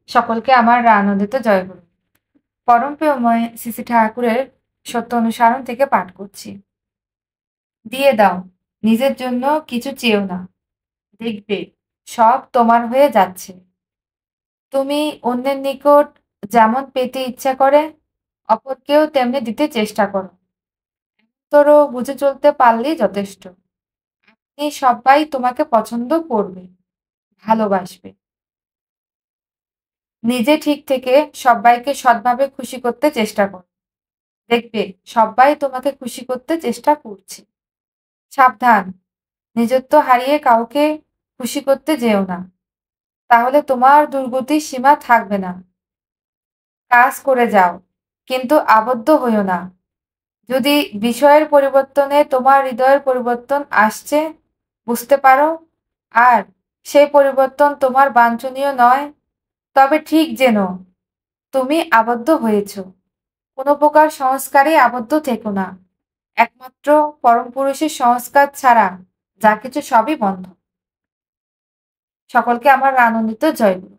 সকলকে আমার আনন্দিত জয়গুরু। পরম প্রেমময় শ্রী শ্রী ঠাকুরের সত্য অনুসরণ থেকে পাঠ করছি। দিয়ে দাও, নিজের জন্য কিছু চেয়েও না। দেখবে সব তোমার হয়ে যাচ্ছে। তুমি অন্যের নিকট যেমন পেতে ইচ্ছা করে, অপরকেও তেমনি দিতে চেষ্টা করো। তোরও বুঝে চলতে পারলেই যথেষ্ট। এই সবাই তোমাকে পছন্দ করবে, ভালোবাসবে। নিজে ঠিক থেকে সবাইকে সৎভাবে খুশি করতে চেষ্টা করো। দেখবে সবাই তোমাকে খুশি করতে চেষ্টা করছে। সাবধান, নিজত্ব হারিয়ে কাউকে খুশি করতে যেও না। তাহলে তোমার দুর্গতির সীমা থাকবে না। কাজ করে যাও, কিন্তু আবদ্ধ হইও না। যদি বিষয়ের পরিবর্তনে তোমার হৃদয়ের পরিবর্তন আসছে বুঝতে পারো, আর সেই পরিবর্তন তোমার বাঞ্ছনীয় নয়, তবে ঠিক যেন তুমি আবদ্ধ হয়েছ। কোনো প্রকার সংস্কারে আবদ্ধ থেকো না। একমাত্র পরম পুরুষের সংস্কার ছাড়া যা কিছু সবই বন্ধ। সকলকে আমার আনন্দিত জয়গুরু।